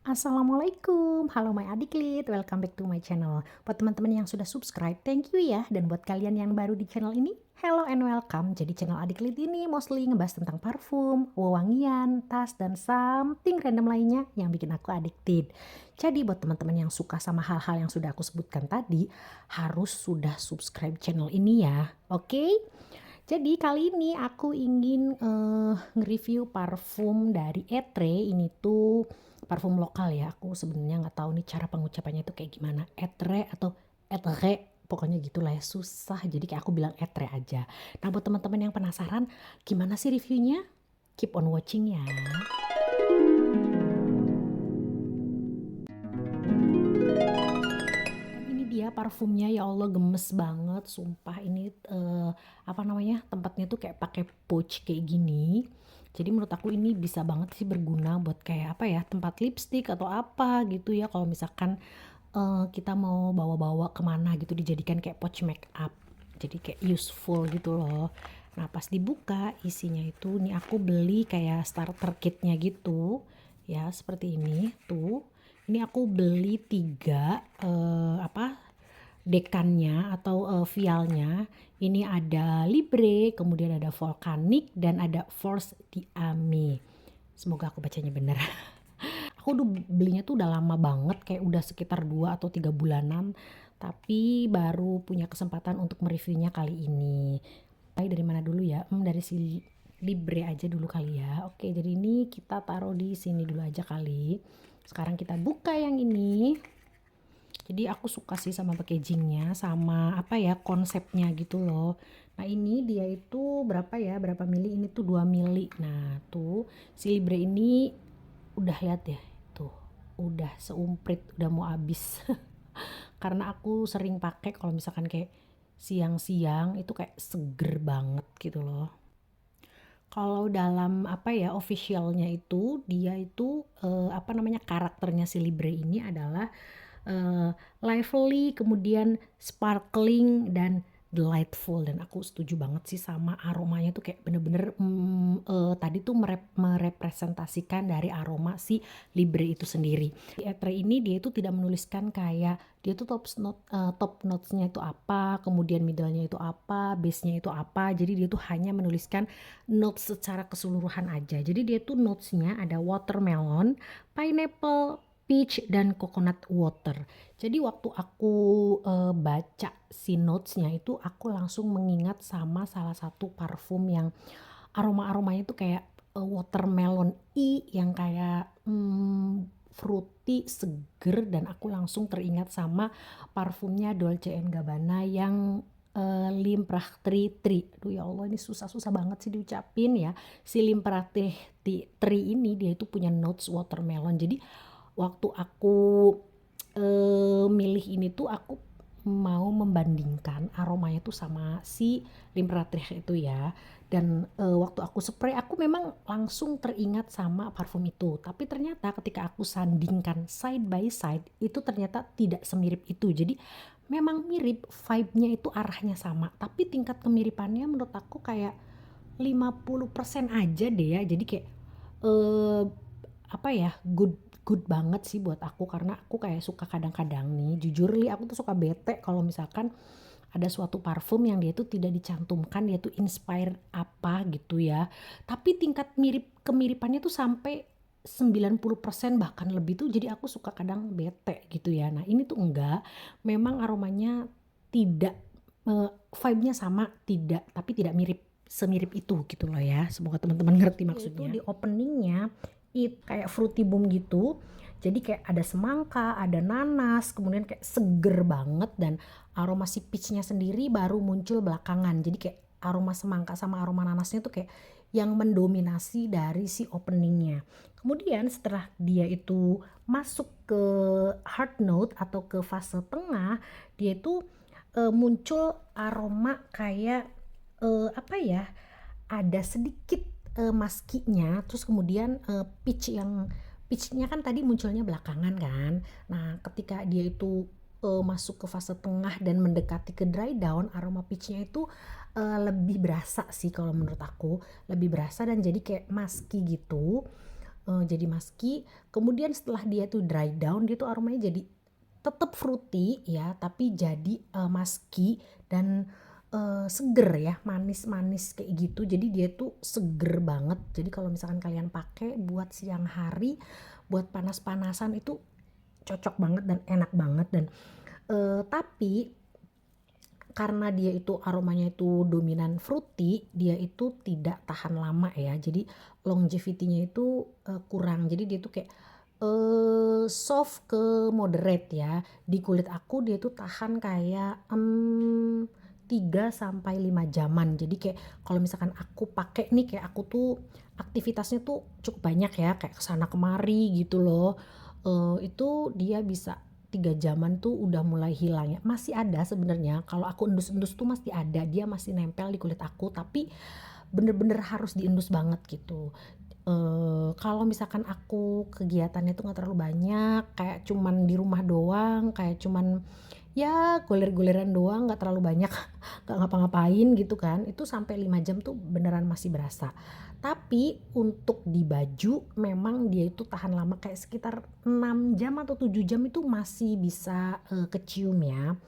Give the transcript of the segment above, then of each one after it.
Assalamualaikum, halo my adiklit, welcome back to my channel. Buat teman-teman yang sudah subscribe, thank you ya. Dan buat kalian yang baru di channel ini, hello and welcome. Jadi channel adiklit ini mostly ngebahas tentang parfum, wewangian, tas, dan something random lainnya yang bikin aku addicted. Jadi buat teman-teman yang suka sama hal-hal yang sudah aku sebutkan tadi, harus sudah subscribe channel ini ya, oke? Jadi kali ini aku ingin nge-review parfum dari Etre. Ini tuh parfum lokal ya. Aku sebenarnya nggak tahu nih cara pengucapannya itu kayak gimana. Etre atau Etre, pokoknya gitulah ya, susah. Jadi kayak aku bilang Etre aja. Nah buat teman-teman yang penasaran, gimana sih reviewnya? Keep on watching ya. Ini dia parfumnya, ya Allah gemes banget, sumpah ini apa namanya, tempatnya tuh kayak pakai pouch kayak gini. Jadi menurut aku ini bisa banget sih berguna buat kayak apa ya, tempat lipstick atau apa gitu ya. Kalau misalkan kita mau bawa-bawa kemana gitu, dijadikan kayak pouch make up. Jadi kayak useful gitu loh. Nah pas dibuka isinya itu, nih aku beli kayak starter kitnya gitu ya, seperti ini tuh. Ini aku beli 3 apa, dekannya atau vialnya. Ini ada Libre, kemudian ada Volcanic, dan ada Force Diame. Semoga aku bacanya benar. Aku udah belinya tuh udah lama banget, kayak udah sekitar 2 atau 3 bulanan. Tapi baru punya kesempatan untuk mereviewnya kali ini. Dari mana dulu ya? Dari si Libre aja dulu kali ya. Oke, jadi ini kita taruh di sini dulu aja kali. Sekarang kita buka yang ini. Jadi aku suka sih sama packagingnya, sama apa ya, konsepnya gitu loh. Nah ini dia itu berapa ya, berapa mili, ini tuh 2 mili. Nah tuh si Libre ini udah, lihat ya tuh, udah seumprit, udah mau habis. Karena aku sering pakai kalau misalkan kayak siang-siang itu kayak seger banget gitu loh. Kalau dalam apa ya, officialnya itu dia itu apa namanya, karakternya si Libre ini adalah lively, kemudian sparkling dan delightful. Dan aku setuju banget sih sama aromanya tuh, kayak bener-bener tadi tuh merepresentasikan dari aroma si Libre itu sendiri. Di Etre ini dia itu tidak menuliskan kayak dia tuh top notesnya itu apa, kemudian middle-nya itu apa, base-nya itu apa. Jadi dia tuh hanya menuliskan notes secara keseluruhan aja. Jadi dia tuh notesnya ada watermelon, pineapple, peach, dan coconut water. Jadi waktu aku baca si notesnya itu, aku langsung mengingat sama salah satu parfum yang aroma-aromanya itu kayak watermelon yang kayak fruity, seger. Dan aku langsung teringat sama parfumnya Dolce & Gabbana yang Limprachtree Tree. Aduh ya Allah, ini susah-susah banget sih diucapin ya. Si Limprachtree Tree ini dia itu punya notes watermelon. Jadi waktu aku milih ini tuh, aku mau membandingkan aromanya tuh sama si Limprachtree itu ya. Dan waktu aku spray, aku memang langsung teringat sama parfum itu. Tapi ternyata ketika aku sandingkan side by side, itu ternyata tidak semirip itu. Jadi memang mirip, vibe-nya itu arahnya sama, tapi tingkat kemiripannya menurut aku kayak 50% aja deh ya. Jadi kayak eh apa ya, good good banget sih buat aku. Karena aku kayak suka kadang-kadang nih, jujur li, aku tuh suka bete kalau misalkan ada suatu parfum yang dia tuh tidak dicantumkan dia tuh inspire apa gitu ya, tapi tingkat kemiripannya tuh sampai 90% bahkan lebih tuh. Jadi aku suka kadang bete gitu ya. Nah ini tuh enggak, memang aromanya tidak, vibe-nya sama tidak, tapi tidak mirip semirip itu gitu loh ya. Semoga teman-teman ngerti maksudnya. Itu di openingnya itu kayak fruity boom gitu. Jadi kayak ada semangka, ada nanas, kemudian kayak seger banget. Dan aroma si peachnya sendiri baru muncul belakangan. Jadi kayak aroma semangka sama aroma nanasnya tuh kayak yang mendominasi dari si openingnya. Kemudian setelah dia itu masuk ke hard note atau ke fase tengah, dia itu muncul aroma kayak apa ya, ada sedikit maskinya. Terus kemudian peachnya kan tadi munculnya belakangan kan. Nah ketika dia itu masuk ke fase tengah dan mendekati ke dry down, aroma peachnya itu lebih berasa sih kalau menurut aku, lebih berasa dan jadi kayak musky gitu. jadi musky. Kemudian setelah dia tuh dry down, dia tuh aromanya jadi tetap fruity ya, tapi jadi musky dan seger ya, manis-manis kayak gitu. Jadi dia tuh seger banget. Jadi kalau misalkan kalian pakai buat siang hari, buat panas-panasan itu cocok banget dan enak banget. Dan tapi karena dia itu aromanya itu dominan fruity, dia itu tidak tahan lama ya. Jadi longevity-nya itu kurang. Jadi dia tuh kayak soft ke moderate ya. Di kulit aku dia tuh tahan kayak 3 sampai 5 jaman. Jadi kayak kalau misalkan aku pakai nih, kayak aku tuh aktivitasnya tuh cukup banyak ya, kayak kesana kemari gitu loh. Itu dia bisa 3 jaman tuh udah mulai hilang ya. Masih ada sebenarnya, kalau aku endus-endus tuh masih ada, dia masih nempel di kulit aku, tapi bener-bener harus diendus banget gitu. Kalau misalkan aku kegiatannya tuh nggak terlalu banyak, kayak cuman di rumah doang, kayak cuman ya goler-goleran doang, nggak terlalu banyak, nggak ngapa-ngapain gitu kan, itu sampai 5 jam tuh beneran masih berasa. Tapi untuk di baju memang dia itu tahan lama, kayak sekitar 6 jam atau 7 jam itu masih bisa kecium ya.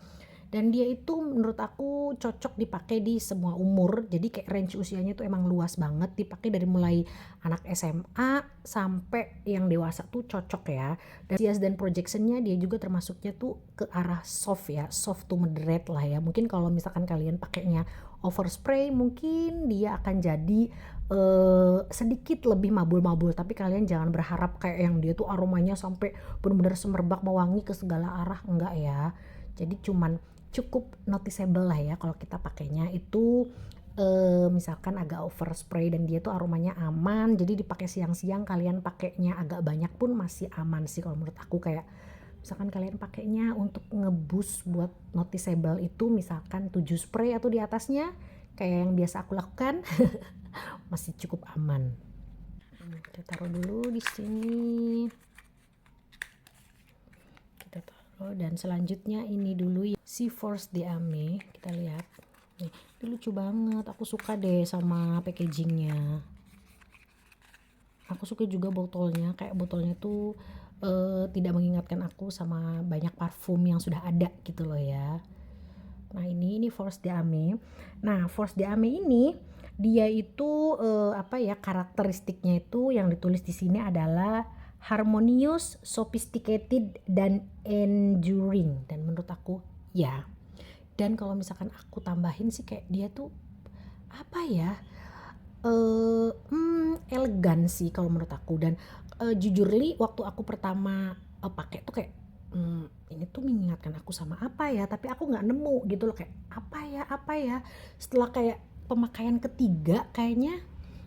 Dan dia itu menurut aku cocok dipakai di semua umur. Jadi kayak range usianya tuh emang luas banget, dipakai dari mulai anak SMA sampai yang dewasa tuh cocok ya. Dan size dan projectionnya dia juga termasuknya tuh ke arah soft ya, soft to moderate lah ya. Mungkin kalau misalkan kalian pakainya overspray, mungkin dia akan jadi sedikit lebih mabul-mabul, tapi kalian jangan berharap kayak yang dia tuh aromanya sampai benar-benar semerbak mewangi ke segala arah, enggak ya. Jadi cuman cukup noticeable lah ya kalau kita pakainya itu misalkan agak overspray dan dia tuh aromanya aman, jadi dipakai siang-siang, kalian pakainya agak banyak pun masih aman sih kalau menurut aku. Kayak misalkan kalian pakainya untuk ngebus buat noticeable itu misalkan 7 spray atau di atasnya kayak yang biasa aku lakukan, masih cukup aman. Kita taruh dulu di sini. Kita taruh, dan selanjutnya ini dulu ya, si Force de Ame. Kita lihat. Nih, ini lucu banget. Aku suka deh sama packagingnya. Aku suka juga botolnya. Kayak botolnya tuh tidak mengingatkan aku sama banyak parfum yang sudah ada gitu loh ya. Nah ini Force de Ame. Nah Force de Ame ini dia itu apa ya, karakteristiknya itu yang ditulis di sini adalah harmonious, sophisticated, dan enduring. Dan menurut aku ya. Dan kalau misalkan aku tambahin sih kayak dia tuh apa ya, elegan sih kalau menurut aku. Dan jujur li waktu aku pertama pakai tuh kayak ini tuh mengingatkan aku sama apa ya, tapi aku nggak nemu gitu loh, kayak apa ya. Setelah kayak pemakaian ketiga, kayaknya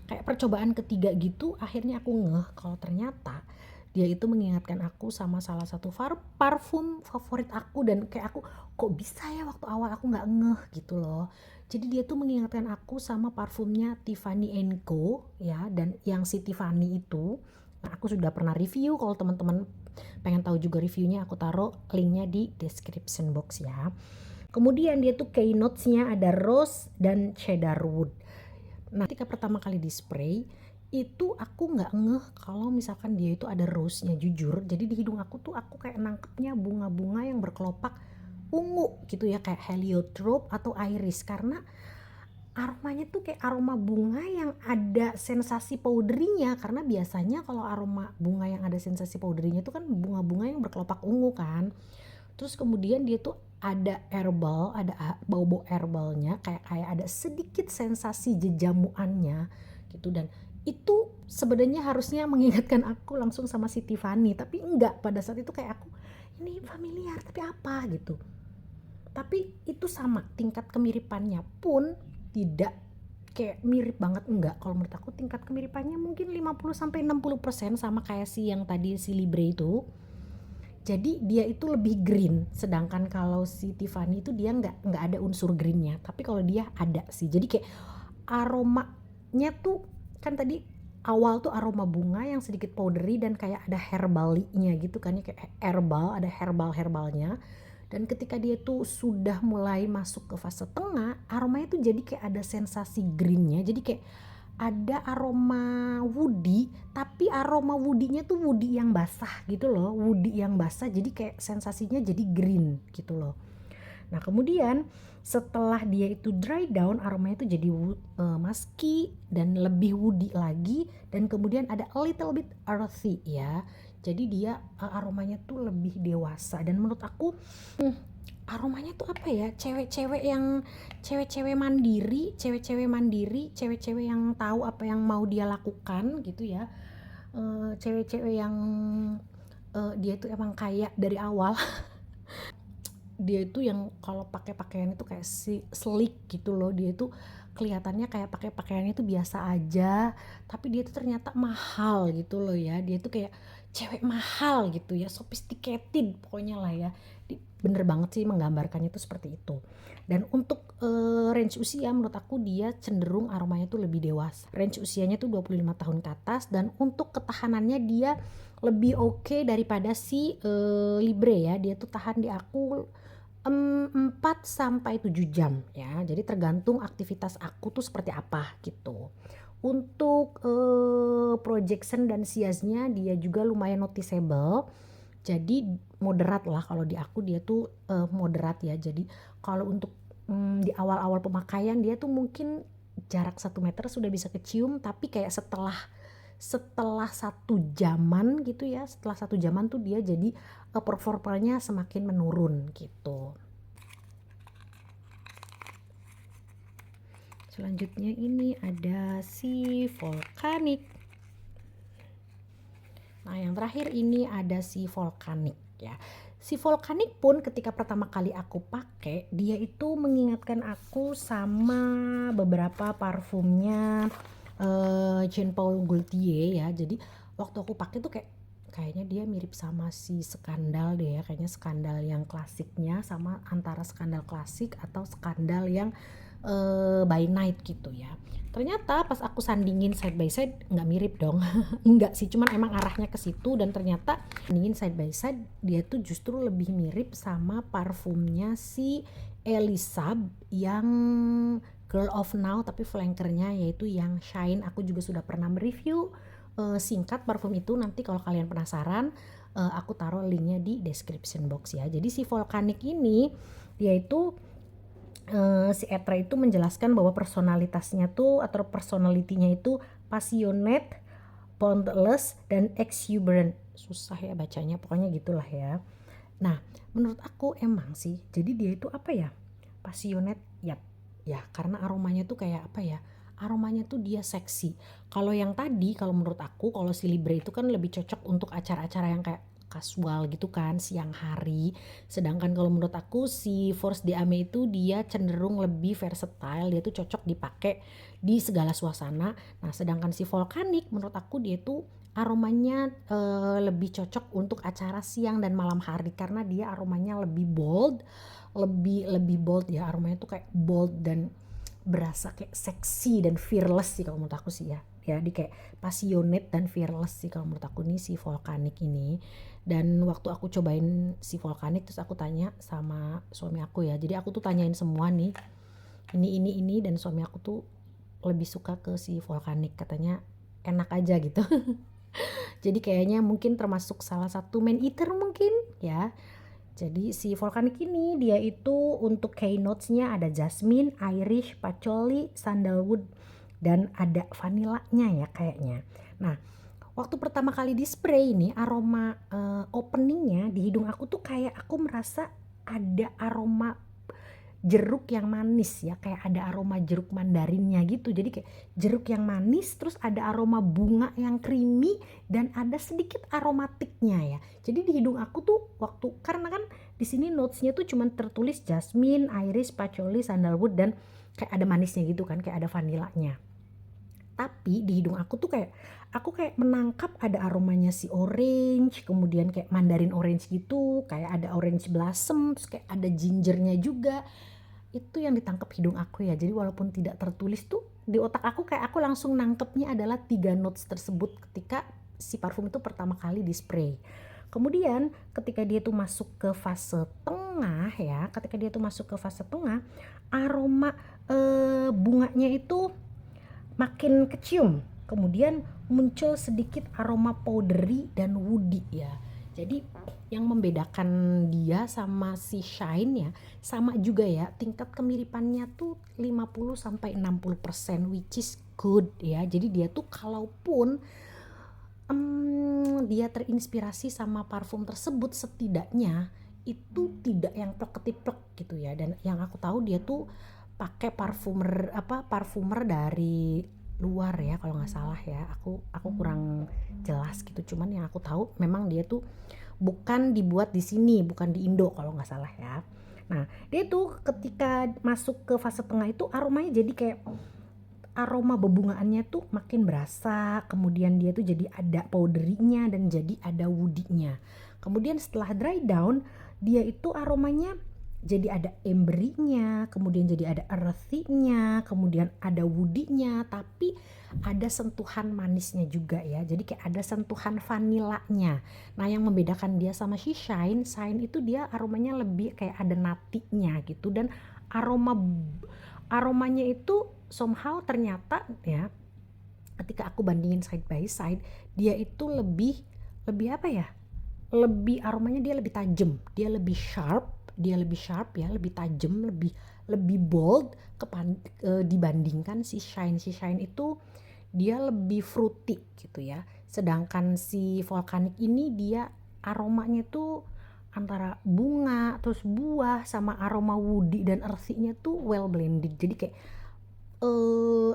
kayak percobaan ketiga gitu, akhirnya aku ngeh kalau ternyata dia itu mengingatkan aku sama salah satu parfum favorit aku. Dan kayak aku kok bisa ya waktu awal aku nggak ngeh gitu loh. Jadi dia tuh mengingatkan aku sama parfumnya Tiffany & Co ya. Dan yang si Tiffany itu aku sudah pernah review, kalau teman-teman pengen tahu juga reviewnya aku taruh linknya di description box ya. Kemudian dia tuh keynotes-nya ada rose dan cedarwood. Nah ketika pertama kali di spray itu aku nggak ngeh kalau misalkan dia itu ada rose-nya, jujur. Jadi di hidung aku tuh aku kayak nangkepnya bunga-bunga yang berkelopak ungu gitu ya, kayak heliotrope atau iris, karena aromanya tuh kayak aroma bunga yang ada sensasi powderinya. Karena biasanya kalau aroma bunga yang ada sensasi powderinya itu kan bunga-bunga yang berkelopak ungu kan. Terus kemudian dia tuh ada herbal, ada bau-bau herbalnya, kayak ada sedikit sensasi jejamuannya gitu. Dan itu sebenarnya harusnya mengingatkan aku langsung sama si Tiffany, tapi enggak, pada saat itu kayak aku ini familiar tapi apa gitu. Tapi itu sama, tingkat kemiripannya pun tidak kayak mirip banget, enggak. Kalau menurut aku tingkat kemiripannya mungkin 50-60% sama kayak si yang tadi si Libre itu. Jadi dia itu lebih green, sedangkan kalau si Tiffany itu dia nggak ada unsur greennya, tapi kalau dia ada sih. Jadi kayak aromanya tuh kan tadi awal tuh aroma bunga yang sedikit powdery dan kayak ada herbalinya gitu kan ya, kayak herbal, ada herbalnya. Dan ketika dia tuh sudah mulai masuk ke fase tengah, aromanya tuh jadi kayak ada sensasi greennya. Jadi kayak ada aroma woody, tapi aroma woody-nya tuh woody yang basah gitu loh, woody yang basah, jadi kayak sensasinya jadi green gitu loh. Nah kemudian setelah dia itu dry down, aromanya itu jadi musky dan lebih woody lagi, dan kemudian ada a little bit earthy ya. Jadi dia aromanya tuh lebih dewasa, dan menurut aku aromanya tuh apa ya, cewek-cewek mandiri, cewek-cewek yang tahu apa yang mau dia lakukan gitu ya. Cewek-cewek yang dia itu emang kaya dari awal. Dia itu yang kalau pakai pakaian itu kayak si sleek gitu loh, dia itu kelihatannya kayak pakai pakaiannya itu biasa aja, tapi dia itu ternyata mahal gitu loh ya. Dia itu kayak cewek mahal gitu ya, sophisticated pokoknya lah ya. Bener banget sih menggambarkannya itu seperti itu. Dan untuk range usia menurut aku dia cenderung aromanya tuh lebih dewasa. Range usianya tuh 25 tahun ke atas, dan untuk ketahanannya dia lebih oke daripada si Libre ya. Dia tuh tahan di aku 4 sampai 7 jam ya. Jadi tergantung aktivitas aku tuh seperti apa gitu. Untuk projection dan size-nya dia juga lumayan noticeable. Jadi moderat lah, kalau di aku dia tuh moderat ya. Jadi kalau untuk di awal-awal pemakaian dia tuh mungkin jarak 1 meter sudah bisa kecium, tapi kayak setelah 1 jaman gitu ya, setelah 1 jaman tuh dia jadi performanya semakin menurun gitu. Selanjutnya ini ada si Volcanic. Nah yang terakhir ini ada si Volcanic ya. Si Volcanic pun ketika pertama kali aku pakai, dia itu mengingatkan aku sama beberapa parfumnya Jean Paul Gaultier ya. Jadi waktu aku pakai tuh kayaknya dia mirip sama si Skandal deh ya. Kayaknya Skandal yang klasiknya sama antara Skandal klasik atau Skandal yang by night gitu ya. Ternyata pas aku sandingin side by side nggak mirip dong. Enggak sih, cuman emang arahnya ke situ, dan ternyata sandingin side by side dia tuh justru lebih mirip sama parfumnya si Elisa yang Girl of Now, tapi flankernya yaitu yang Shine. Aku juga sudah pernah mereview singkat parfum itu. Nanti kalau kalian penasaran, aku taruh linknya di description box ya. Jadi si Volcanic ini dia itu si Etra itu menjelaskan bahwa personalitasnya tuh atau personalitinya itu passionate, boundless, dan exuberant. Susah ya bacanya, pokoknya gitulah ya. Nah menurut aku emang sih, jadi dia itu apa ya, passionate ya karena aromanya tuh kayak apa ya, aromanya tuh dia seksi. Kalau yang tadi, kalau menurut aku, kalau si Libre itu kan lebih cocok untuk acara-acara yang kayak kasual gitu kan, siang hari. Sedangkan kalau menurut aku si Force de Ame itu dia cenderung lebih versatile, dia tuh cocok dipakai di segala suasana. Nah sedangkan si Volcanic menurut aku dia tuh aromanya lebih cocok untuk acara siang dan malam hari, karena dia aromanya lebih bold, lebih bold ya. Aromanya tuh kayak bold dan berasa kayak seksi dan fearless sih kalau menurut aku sih ya. Ya di kayak passionate dan fearless sih kalau menurut aku nih si Volcanic ini. Dan waktu aku cobain si Volcanic terus aku tanya sama suami aku ya. Jadi aku tuh tanyain semua nih, ini, dan suami aku tuh lebih suka ke si Volcanic, katanya enak aja gitu. Jadi kayaknya mungkin termasuk salah satu man eater mungkin ya. Jadi si Volcanic ini dia itu untuk keynotes-nya ada jasmine, irish, patchouli, sandalwood, dan ada vanilanya ya kayaknya. Nah waktu pertama kali di spray ini aroma openingnya di hidung aku tuh kayak aku merasa ada aroma jeruk yang manis ya, kayak ada aroma jeruk mandarinnya gitu. Jadi kayak jeruk yang manis, terus ada aroma bunga yang creamy, dan ada sedikit aromatiknya ya. Jadi di hidung aku tuh waktu, karena kan di sini notesnya tuh cuman tertulis jasmine, iris, patchouli, sandalwood, dan kayak ada manisnya gitu kan, kayak ada vanilanya. Tapi di hidung aku tuh kayak aku kayak menangkap ada aromanya si orange, kemudian kayak mandarin orange gitu, kayak ada orange blossom, terus kayak ada gingernya juga. Itu yang ditangkap hidung aku ya. Jadi walaupun tidak tertulis tuh di otak aku kayak aku langsung nangkepnya adalah 3 notes tersebut ketika si parfum itu pertama kali di spray. Kemudian ketika dia tuh masuk ke fase tengah ya, aroma bunganya itu makin kecium. Kemudian muncul sedikit aroma powdery dan woody ya. Jadi yang membedakan dia sama si Shine ya, sama juga ya, tingkat kemiripannya tuh 50 sampai 60% which is good ya. Jadi dia tuh kalaupun dia terinspirasi sama parfum tersebut, setidaknya itu tidak yang plek-ketiplek gitu ya. Dan yang aku tahu dia tuh pakai parfumer dari luar ya kalau nggak salah ya. Aku kurang jelas gitu. Cuman yang aku tahu memang dia tuh bukan dibuat di sini, bukan di Indo kalau nggak salah ya. Nah, dia tuh ketika masuk ke fase tengah itu aromanya jadi kayak aroma bebungaannya tuh makin berasa, kemudian dia tuh jadi ada powdery-nya dan jadi ada woody-nya. Kemudian setelah dry down, dia itu aromanya jadi ada ambery-nya, kemudian jadi ada earthy-nya, kemudian ada woody-nya, tapi ada sentuhan manisnya juga ya. Jadi kayak ada sentuhan vanilanya. Nah, yang membedakan dia sama si Shine itu dia aromanya lebih kayak ada natinya gitu, dan aromanya itu somehow ternyata ya, ketika aku bandingin side by side, dia itu lebih apa ya, lebih aromanya dia lebih tajam, dia lebih sharp ya, lebih tajam, lebih bold dibandingkan si Shine itu dia lebih fruity gitu ya. Sedangkan si Volcanic ini dia aromanya tuh antara bunga terus buah sama aroma woody dan earthy-nya tuh well blended. Jadi kayak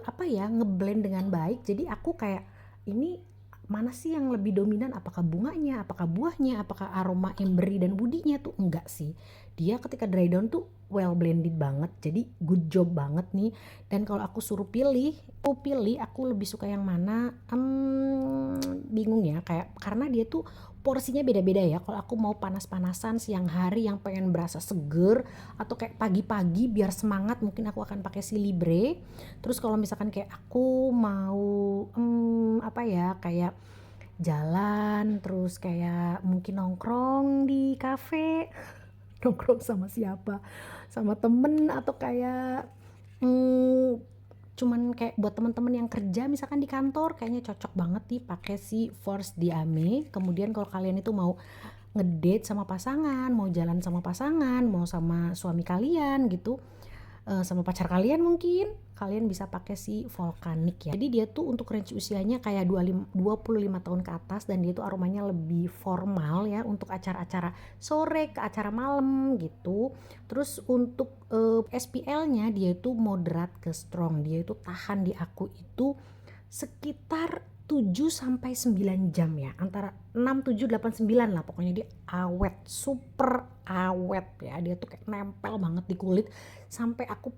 apa ya, ngeblend dengan baik. Jadi aku kayak ini mana sih yang lebih dominan, apakah bunganya, apakah buahnya, apakah aroma ambery dan woody-nya tuh enggak sih. Dia ketika dry down tuh well blended banget. Jadi good job banget nih. Dan kalau aku suruh pilih, aku lebih suka yang mana? Bingung ya, kayak karena dia tuh porsinya beda-beda ya. Kalau aku mau panas-panasan siang hari yang pengen berasa seger, atau kayak pagi-pagi biar semangat, mungkin aku akan pakai si Libre. Terus kalau misalkan kayak aku mau apa ya, kayak jalan terus kayak mungkin nongkrong di kafe, nongkrong sama siapa, sama temen, atau kayak cuman kayak buat teman-teman yang kerja misalkan di kantor, kayaknya cocok banget nih pakai si Force Diame. Kemudian kalau kalian itu mau ngedate sama pasangan, mau jalan sama pasangan, mau sama suami kalian gitu, sama pacar kalian, mungkin kalian bisa pakai si Volcanic ya. Jadi dia tuh untuk range usianya kayak 25 tahun ke atas, dan dia tuh aromanya lebih formal ya untuk acara-acara sore ke acara malam gitu. Terus untuk SPL-nya dia itu moderate ke strong. Dia itu tahan di aku itu sekitar 7 sampai 9 jam ya. Antara 6, 7, 8, 9 lah. Pokoknya dia awet, super awet ya. Dia tuh kayak nempel banget di kulit. Sampai aku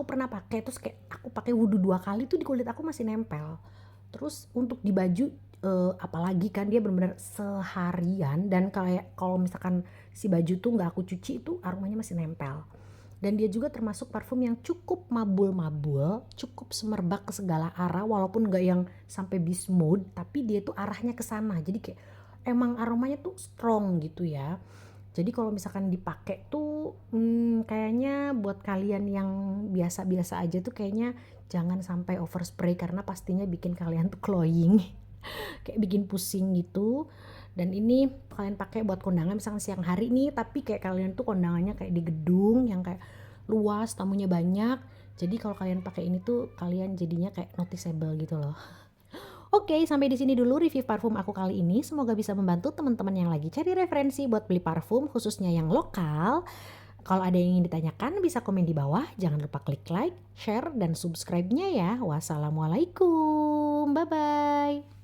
pernah pakai terus kayak aku pakai wudhu 2 kali tuh di kulit aku masih nempel. Terus untuk di baju apalagi kan dia benar-benar seharian, dan kayak kalau misalkan si baju tuh nggak aku cuci itu aromanya masih nempel. Dan dia juga termasuk parfum yang cukup mabul-mabul, cukup semerbak ke segala arah, walaupun nggak yang sampai beast mode, tapi dia tuh arahnya ke sana. Jadi kayak emang aromanya tuh strong gitu ya. Jadi kalau misalkan dipakai tuh kayaknya buat kalian yang biasa-biasa aja tuh kayaknya jangan sampai overspray, karena pastinya bikin kalian tuh cloying. Kayak bikin pusing gitu. Dan ini kalian pakai buat kondangan misalnya siang hari nih, tapi kayak kalian tuh kondangannya kayak di gedung yang kayak luas, tamunya banyak. Jadi kalau kalian pakai ini tuh kalian jadinya kayak noticeable gitu loh. Oke, sampai di sini dulu review parfum aku kali ini. Semoga bisa membantu teman-teman yang lagi cari referensi buat beli parfum, khususnya yang lokal. Kalau ada yang ingin ditanyakan bisa komen di bawah. Jangan lupa klik like, share, dan subscribe-nya ya. Wassalamualaikum. Bye-bye.